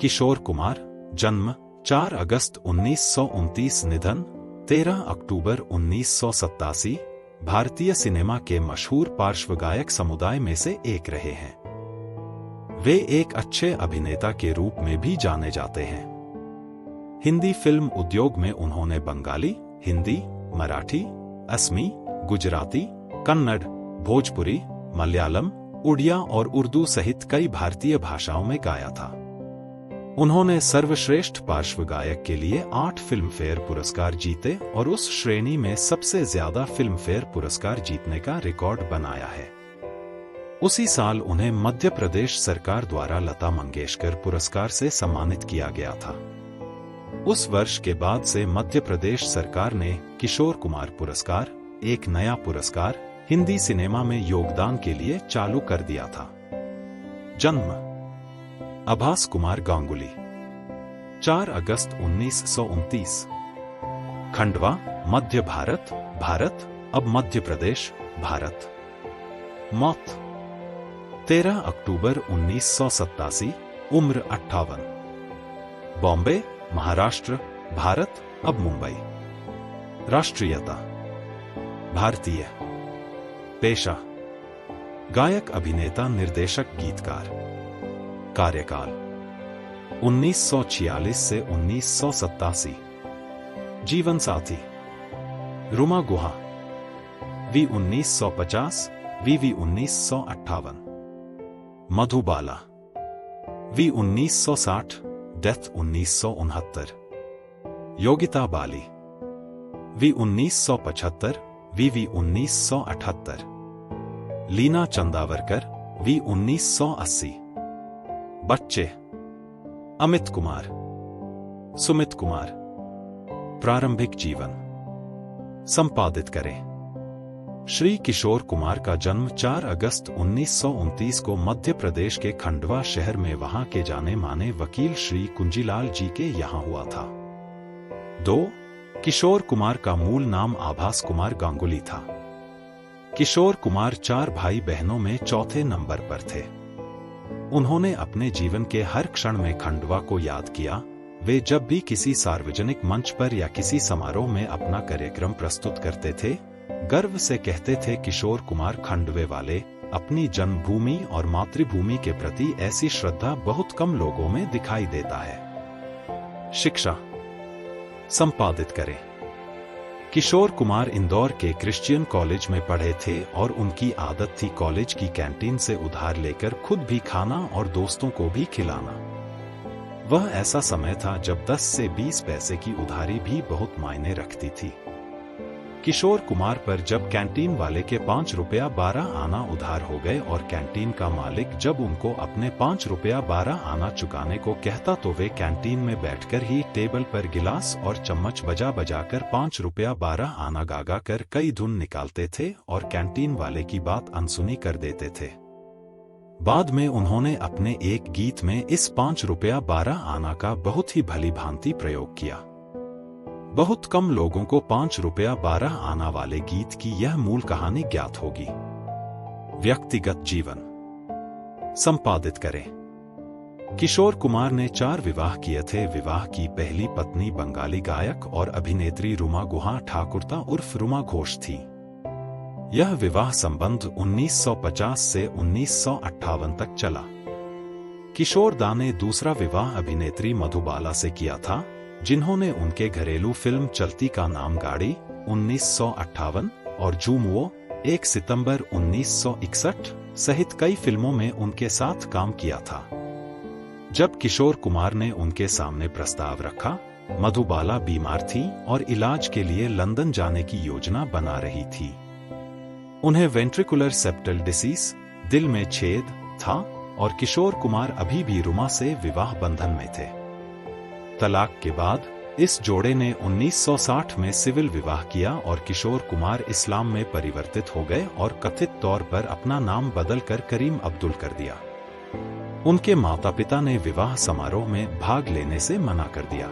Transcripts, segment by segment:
किशोर कुमार, जन्म 4 अगस्त 1929, निधन 13 अक्टूबर 1987, भारतीय सिनेमा के मशहूर पार्श्व गायक समुदाय में से एक रहे हैं। वे एक अच्छे अभिनेता के रूप में भी जाने जाते हैं। हिंदी फिल्म उद्योग में उन्होंने बंगाली, हिंदी, मराठी, असमी, गुजराती, कन्नड़, भोजपुरी, मलयालम, उड़िया और उर्दू सहित कई भारतीय भाषाओं में गाया था। उन्होंने सर्वश्रेष्ठ पार्श्व गायक के लिए 8 फिल्मफेयर पुरस्कार जीते और उस श्रेणी में सबसे ज्यादा फिल्मफेयर पुरस्कार जीतने का रिकॉर्ड बनाया है। उसी साल उन्हें मध्य प्रदेश सरकार द्वारा लता मंगेशकर पुरस्कार से सम्मानित किया गया था। उस वर्ष के बाद से मध्य प्रदेश सरकार ने किशोर कुमार पुरस्कार, एक नया पुरस्कार, हिंदी सिनेमा में योगदान के लिए चालू कर दिया था। जन्म आभास कुमार गांगुली, 4 अगस्त 1929, खंडवा, मध्य भारत, भारत, अब मध्य प्रदेश, भारत। मौत 13 अक्टूबर 1987, उम्र 58, बॉम्बे, महाराष्ट्र, भारत, अब मुंबई। राष्ट्रीयता भारतीय। पेशा गायक, अभिनेता, निर्देशक, गीतकार। कार्यकाल 1946 से 1987। जीवन साथी रुमा गुहा, वी 1950, वी 1958। मधुबाला, वी 1960, डेथ 1969। योगिता बाली, वी 1975, वी 1978। लीना चंदावरकर, वी 1980। बच्चे अमित कुमार, सुमित कुमार। प्रारंभिक जीवन संपादित करें। श्री किशोर कुमार का जन्म 4 अगस्त 1929 को मध्य प्रदेश के खंडवा शहर में वहां के जाने माने वकील श्री कुंजीलाल जी के यहां हुआ था। 2. किशोर कुमार का मूल नाम आभास कुमार गांगुली था। किशोर कुमार 4 भाई बहनों में चौथे नंबर पर थे। उन्होंने अपने जीवन के हर क्षण में खंडवा को याद किया। वे जब भी किसी सार्वजनिक मंच पर या किसी समारोह में अपना कार्यक्रम प्रस्तुत करते थे, गर्व से कहते थे, किशोर कुमार खंडवे वाले। अपनी जन्मभूमि और मातृभूमि के प्रति ऐसी श्रद्धा बहुत कम लोगों में दिखाई देता है। शिक्षा संपादित करें। किशोर कुमार इंदौर के क्रिश्चियन कॉलेज में पढ़े थे और उनकी आदत थी कॉलेज की कैंटीन से उधार लेकर खुद भी खाना और दोस्तों को भी खिलाना। वह ऐसा समय था जब 10 से 20 पैसे की उधारी भी बहुत मायने रखती थी। किशोर कुमार पर जब कैंटीन वाले के 5 रुपया 12 आना उधार हो गए और कैंटीन का मालिक जब उनको अपने 5 रुपया 12 आना चुकाने को कहता तो वे कैंटीन में बैठकर ही टेबल पर गिलास और चम्मच बजा बजाकर 5 रुपया 12 आना गागा कर कई धुन निकालते थे और कैंटीन वाले की बात अनसुनी कर देते थे। बाद में उन्होंने अपने एक गीत में इस 5 रुपया 12 आना का बहुत ही भली भांति प्रयोग किया। बहुत कम लोगों को 5 रुपया 12 आना वाले गीत की यह मूल कहानी ज्ञात होगी। व्यक्तिगत जीवन संपादित करें। किशोर कुमार ने 4 विवाह किए थे। विवाह की पहली पत्नी बंगाली गायक और अभिनेत्री रुमा गुहा ठाकुरता उर्फ रुमा घोष थी। यह विवाह संबंध 1950 से 1958 तक चला। किशोर दा ने दूसरा विवाह अभिनेत्री मधुबाला से किया था, जिन्होंने उनके घरेलू फिल्म चलती का नाम गाड़ी 1958 और झूमवो 1 सितंबर 1961 सहित कई फिल्मों में उनके साथ काम किया था। जब किशोर कुमार ने उनके सामने प्रस्ताव रखा, मधुबाला बीमार थी और इलाज के लिए लंदन जाने की योजना बना रही थी। उन्हें वेंट्रिकुलर सेप्टल डिसीज, दिल में छेद था और किशोर कुमार अभी भी रुमा से विवाह बंधन में थे। तलाक के बाद इस जोड़े ने 1960 में सिविल विवाह किया और किशोर कुमार इस्लाम में परिवर्तित हो गए और कथित तौर पर अपना नाम बदलकर करीम अब्दुल कर दिया। उनके माता पिता ने विवाह समारोह में भाग लेने से मना कर दिया।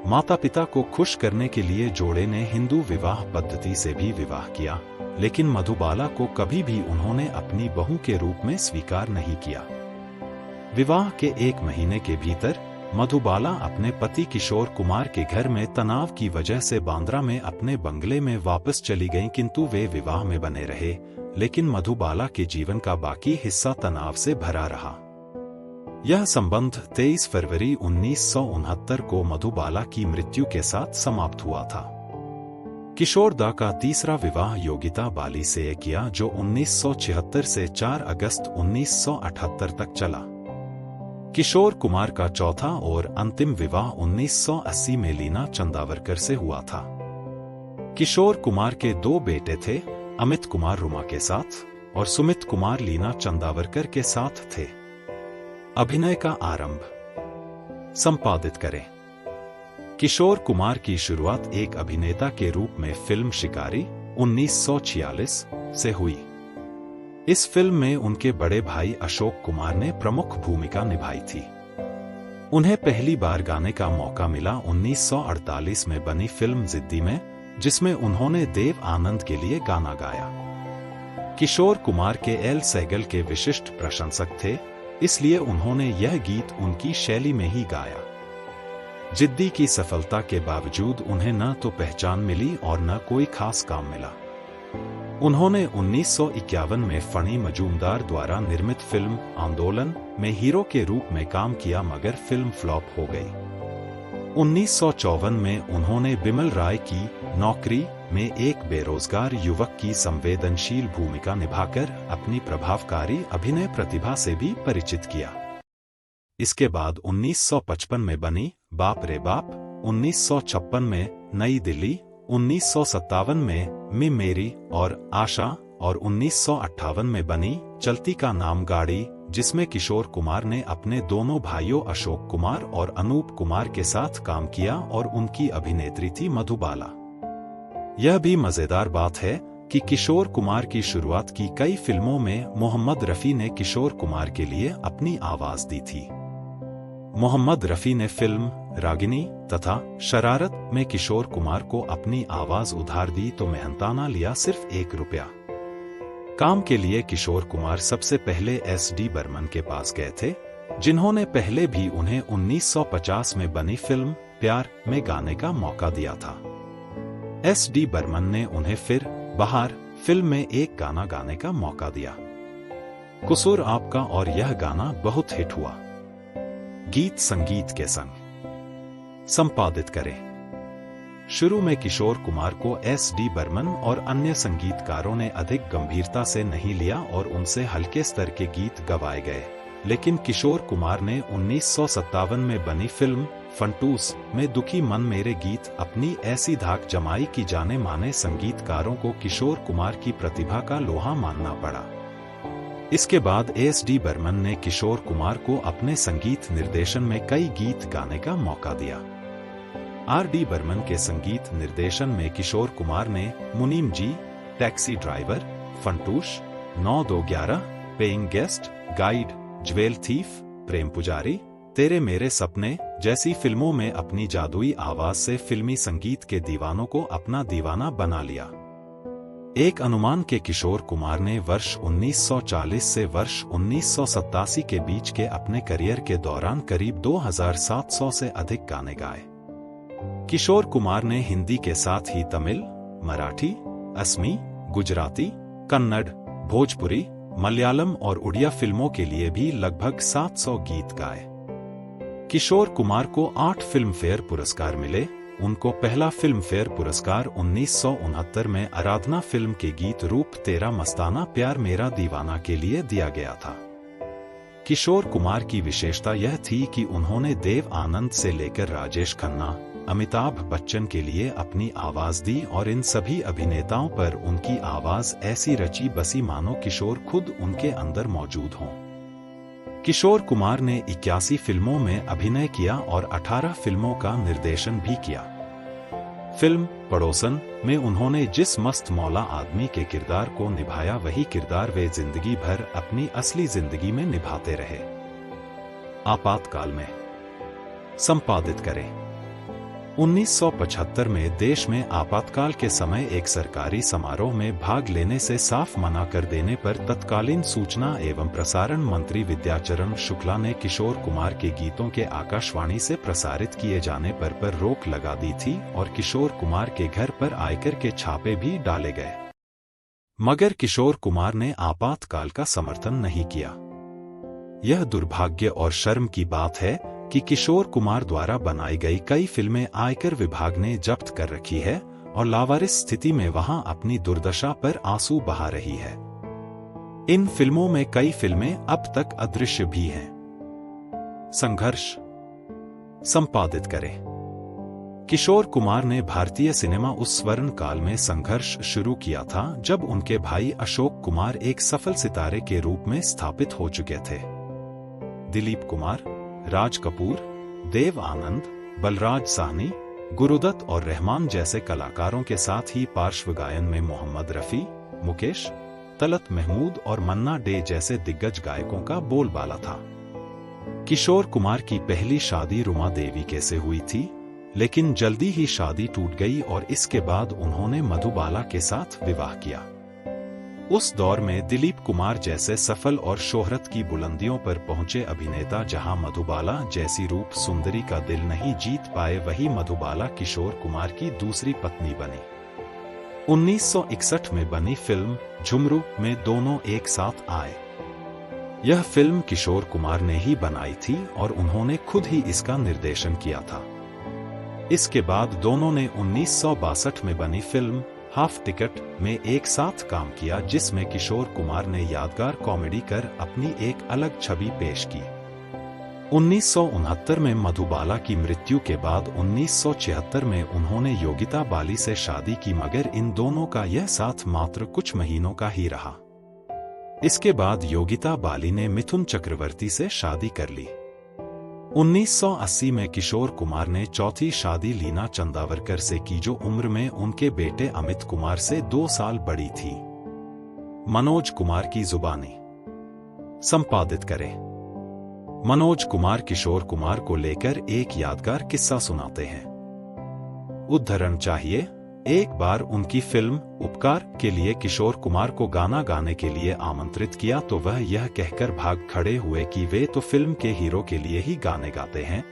माता पिता को खुश करने के लिए जोड़े ने हिंदू विवाह पद्धति से भी विवाह किया, लेकिन मधुबाला को कभी भी उन्होंने अपनी बहू के रूप में स्वीकार नहीं किया। विवाह के 1 महीने के भीतर मधुबाला अपने पति किशोर कुमार के घर में तनाव की वजह से बांद्रा में अपने बंगले में वापस चली गईं, किंतु वे विवाह में बने रहे, लेकिन मधुबाला के जीवन का बाकी हिस्सा तनाव से भरा रहा। यह संबंध 23 फरवरी 1969 को मधुबाला की मृत्यु के साथ समाप्त हुआ था। किशोर दा का तीसरा विवाह योगिता बाली से किया, जो 1976 से 4 अगस्त 1978 तक चला। किशोर कुमार का चौथा और अंतिम विवाह 1980 में लीना चंदावरकर से हुआ था। किशोर कुमार के 2 बेटे थे, अमित कुमार रुमा के साथ और सुमित कुमार लीना चंदावरकर के साथ थे। अभिनय का आरंभ। संपादित करें। किशोर कुमार की शुरुआत एक अभिनेता के रूप में फिल्म शिकारी 1946 से हुई। इस फिल्म में उनके बड़े भाई अशोक कुमार ने प्रमुख भूमिका निभाई थी। उन्हें पहली बार गाने का मौका मिला 1948 में बनी फिल्म जिद्दी में, जिसमें उन्होंने देव आनंद के लिए गाना गाया। किशोर कुमार के एल सहगल के विशिष्ट प्रशंसक थे, इसलिए उन्होंने यह गीत उनकी शैली में ही गाया। जिद्दी की सफलता के बावजूद उन्हें न तो पहचान मिली और न कोई खास काम मिला। उन्होंने 1951 में फणी मजूमदार द्वारा निर्मित फिल्म आंदोलन में हीरो के रूप में काम किया, मगर फिल्म फ्लॉप हो गई। 1954 में उन्होंने बिमल राय की नौकरी में एक बेरोजगार युवक की संवेदनशील भूमिका निभाकर अपनी प्रभावकारी अभिनय प्रतिभा से भी परिचित किया। इसके बाद 1955 में बनी बाप रे बाप, 1956 में नई दिल्ली, 1957 में मी मेरी और आशा और 1958 में बनी चलती का नाम गाड़ी, जिसमें किशोर कुमार ने अपने दोनों भाइयों अशोक कुमार और अनूप कुमार के साथ काम किया और उनकी अभिनेत्री थी मधुबाला। यह भी मजेदार बात है कि किशोर कुमार की शुरुआत की कई फिल्मों में मोहम्मद रफी ने किशोर कुमार के लिए अपनी आवाज दी थी। मोहम्मद रफी ने फिल्म रागिनी तथा शरारत में किशोर कुमार को अपनी आवाज उधार दी तो मेहनताना लिया सिर्फ ₹1। काम के लिए किशोर कुमार सबसे पहले SD बर्मन के पास गए थे, जिन्होंने पहले भी उन्हें 1950 में बनी फिल्म प्यार में गाने का मौका दिया था। SD बर्मन ने उन्हें फिर बाहर फिल्म में एक गाना गाने का मौका दिया, कसूर आपका, और यह गाना बहुत हिट हुआ। गीत संगीत के संग। संपादित करें। शुरू में किशोर कुमार को SD बर्मन और अन्य संगीतकारों ने अधिक गंभीरता से नहीं लिया और उनसे हल्के स्तर के गीत गवाए गए, लेकिन किशोर कुमार ने 1957 में बनी फिल्म फंटूस में दुखी मन मेरे गीत अपनी ऐसी धाक जमाई कि जाने माने संगीतकारों को किशोर कुमार की प्रतिभा का लोहा मानना पड़ा। इसके बाद SD बर्मन ने किशोर कुमार को अपने संगीत निर्देशन में कई गीत गाने का मौका दिया। RD बर्मन के संगीत निर्देशन में किशोर कुमार ने Munim ji, taxi driver, Funtoosh, 9-2-11, paying guest, guide, jewel thief, Prem Pujari, Tere मेरे सपने जैसी फिल्मों में अपनी जादुई आवाज से फिल्मी संगीत के दीवानों को अपना दीवाना बना लिया। एक अनुमान के किशोर कुमार ने वर्ष 1940 से वर्ष 1987 के बीच के अपने करियर के दौरान करीब 2700 से अधिक गाने गाए। किशोर कुमार ने हिंदी के साथ ही तमिल, मराठी, असमी, गुजराती, कन्नड़, भोजपुरी, मलयालम और उड़िया फिल्मों के लिए भी लगभग 700 गीत गाए। किशोर कुमार को 8 फिल्मफेयर पुरस्कार मिले। उनको पहला फिल्मफेयर पुरस्कार 1969 में आराधना फिल्म के गीत रूप तेरा मस्ताना प्यार मेरा दीवाना के लिए दिया गया था। किशोर कुमार की विशेषता यह थी कि उन्होंने देव आनंद से लेकर राजेश खन्ना, अमिताभ बच्चन के लिए अपनी आवाज दी और इन सभी अभिनेताओं पर उनकी आवाज ऐसी रची बसी मानो किशोर खुद उनके अंदर मौजूद हों। किशोर कुमार ने 81 फिल्मों में अभिनय किया और 18 फिल्मों का निर्देशन भी किया। फिल्म पड़ोसन में उन्होंने जिस मस्त मौला आदमी के किरदार को निभाया, वही किरदार वे जिंदगी भर अपनी असली जिंदगी में निभाते रहे। आपातकाल में। संपादित करें। 1975 में देश में आपातकाल के समय एक सरकारी समारोह में भाग लेने से साफ मना कर देने पर तत्कालीन सूचना एवं प्रसारण मंत्री विद्याचरण शुक्ला ने किशोर कुमार के गीतों के आकाशवाणी से प्रसारित किए जाने पर रोक लगा दी थी और किशोर कुमार के घर पर आयकर के छापे भी डाले गए। मगर किशोर कुमार ने आपातकाल का समर्थन नहीं किया। यह दुर्भाग्य और शर्म की बात है कि किशोर कुमार द्वारा बनाई गई कई फिल्में आयकर विभाग ने जब्त कर रखी है और लावारिस स्थिति में वहां अपनी दुर्दशा पर आंसू बहा रही है। इन फिल्मों में कई फिल्में अब तक अदृश्य भी हैं। संघर्ष संपादित करें। किशोर कुमार ने भारतीय सिनेमा उस स्वर्ण काल में संघर्ष शुरू किया था जब उनके भाई अशोक कुमार एक सफल सितारे के रूप में स्थापित हो चुके थे। दिलीप कुमार, राज कपूर, देव आनंद, बलराज साहनी, गुरुदत्त और रहमान जैसे कलाकारों के साथ ही पार्श्व गायन में मोहम्मद रफी, मुकेश, तलत महमूद और मन्ना डे जैसे दिग्गज गायकों का बोलबाला था। किशोर कुमार की पहली शादी रुमा देवी के से हुई थी, लेकिन जल्दी ही शादी टूट गई और इसके बाद उन्होंने मधुबाला के साथ विवाह किया। उस दौर में दिलीप कुमार जैसे सफल और शोहरत की बुलंदियों पर पहुंचे अभिनेता जहां मधुबाला जैसी रूप सुंदरी का दिल नहीं जीत पाए, वही मधुबाला किशोर कुमार की दूसरी पत्नी बनी। 1961 में बनी फिल्म झुमरू में दोनों एक साथ आए। यह फिल्म किशोर कुमार ने ही बनाई थी और उन्होंने खुद ही इसका निर्देशन किया था। इसके बाद दोनों ने 1962 में बनी फिल्म हाफ टिकट में एक साथ काम किया, जिसमें किशोर कुमार ने यादगार कॉमेडी कर अपनी एक अलग छवि पेश की। 1969 में मधुबाला की मृत्यु के बाद 1976 में उन्होंने योगिता बाली से शादी की, मगर इन दोनों का यह साथ मात्र कुछ महीनों का ही रहा। इसके बाद योगिता बाली ने मिथुन चक्रवर्ती से शादी कर ली। 1980 में किशोर कुमार ने चौथी शादी लीना चंदावरकर से की, जो उम्र में उनके बेटे अमित कुमार से 2 साल बड़ी थी। मनोज कुमार की जुबानी संपादित करें। मनोज कुमार किशोर कुमार को लेकर एक यादगार किस्सा सुनाते हैं। उद्धरण चाहिए। एक बार उनकी फिल्म उपकार के लिए किशोर कुमार को गाना गाने के लिए आमंत्रित किया तो वह यह कहकर भाग खड़े हुए कि वे तो फिल्म के हीरो के लिए ही गाने गाते हैं,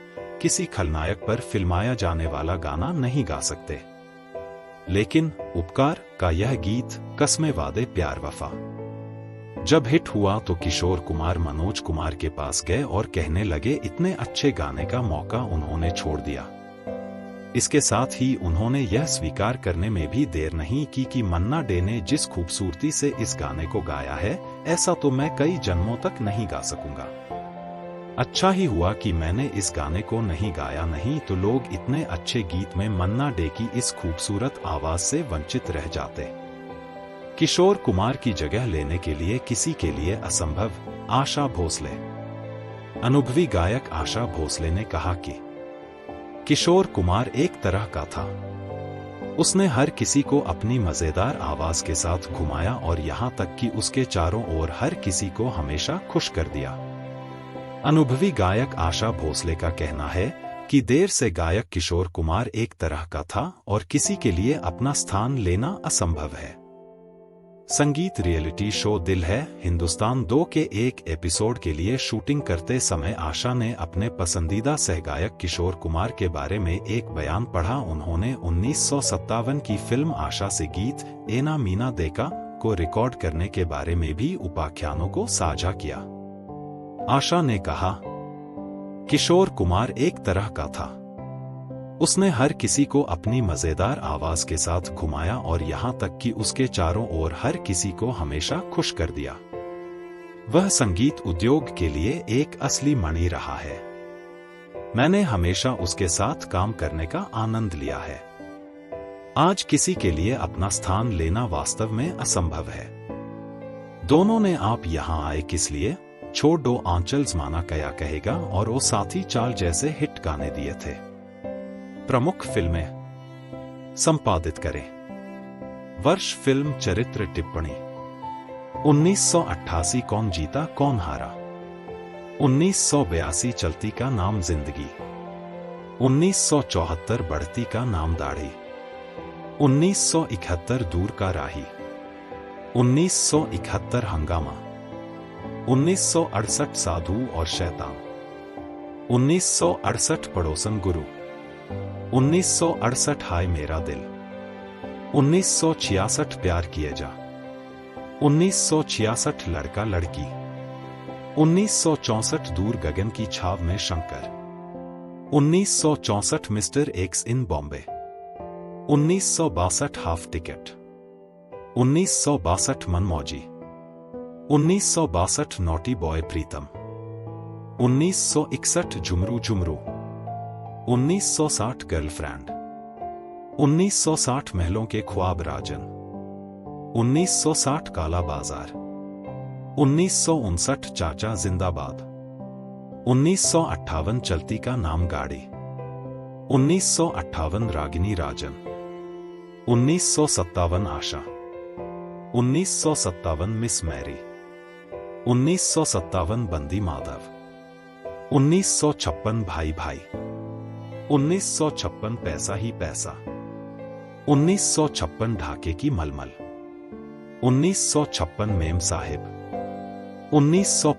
किसी खलनायक पर फिल्माया जाने वाला गाना नहीं गा सकते। लेकिन उपकार का यह गीत कसमे वादे प्यार वफा जब हिट हुआ तो किशोर कुमार मनोज कुमार के पास गए और कहने लगे इतने अच्छे गाने का मौका उन्होंने छोड़ दिया। इसके साथ ही उन्होंने यह स्वीकार करने में भी देर नहीं की कि मन्ना डे ने जिस खूबसूरती से इस गाने को गाया है, ऐसा तो मैं कई जन्मों तक नहीं गा सकूंगा। अच्छा ही हुआ कि मैंने इस गाने को नहीं गाया, नहीं तो लोग इतने अच्छे गीत में मन्ना डे की इस खूबसूरत आवाज से वंचित रह जाते। किशोर कुमार की जगह लेने के लिए किसी के लिए असंभव। आशा भोसले। अनुभवी गायक आशा भोसले ने कहा कि किशोर कुमार एक तरह का था। उसने हर किसी को अपनी मजेदार आवाज के साथ घुमाया और यहां तक कि उसके चारों ओर हर किसी को हमेशा खुश कर दिया। अनुभवी गायक आशा भोसले का कहना है कि देर से गायक किशोर कुमार एक तरह का था और किसी के लिए अपना स्थान लेना असंभव है। संगीत रियलिटी शो दिल है हिंदुस्तान 2 के एक एपिसोड के लिए शूटिंग करते समय आशा ने अपने पसंदीदा सहगायक किशोर कुमार के बारे में एक बयान पढ़ा। उन्होंने 1957 की फिल्म आशा से गीत एना मीना देखा को रिकॉर्ड करने के बारे में भी उपाख्यानों को साझा किया। आशा ने कहा, किशोर कुमार एक तरह का था। उसने हर किसी को अपनी मजेदार आवाज के साथ घुमाया और यहां तक कि उसके चारों ओर हर किसी को हमेशा खुश कर दिया। वह संगीत उद्योग के लिए एक असली मणि रहा है। मैंने हमेशा उसके साथ काम करने का आनंद लिया है। आज किसी के लिए अपना स्थान लेना वास्तव में असंभव है। दोनों ने आप यहां आए किस लिए, छोड़ दो आंचल जमाना क्या कहेगा और वो साथी चाल जैसे हिट गाने दिए थे। प्रमुख फिल्में संपादित करें। वर्ष फिल्म चरित्र टिप्पणी 1988 कौन जीता कौन हारा, 1982 चलती का नाम जिंदगी, 1974 बढ़ती का नाम दाढ़ी। 1971 दूर का राही। 1971 हंगामा। 1968 साधु और शैतान। 1968 पड़ोसन गुरु। 1968 हाय मेरा दिल। 1966 प्यार किए जा। 1966 लड़का लड़की। 1964 दूर गगन ki Chhaon mein Shankar. 1964 mister X in Bombay. 1962 half ticket. 1962 Manmauji. 1962 naughty boy Pritam. 1961 Jhumroo Jhumroo. 1960 girlfriend. 1960 महलों के ख्वाब राजन। 1960 काला बाजार। 1959 चाचा जिंदाबाद। 1958 चलती का नाम गाड़ी। 1958 रागिनी राजन। 1957 आशा। 1957 मिस मैरी। 1957 बंदी माधव। 1956 भाई भाई। 1956 पैसा ही पैसा। 1956 ढाके की मलमल। 1956 मेम साहिब। 1900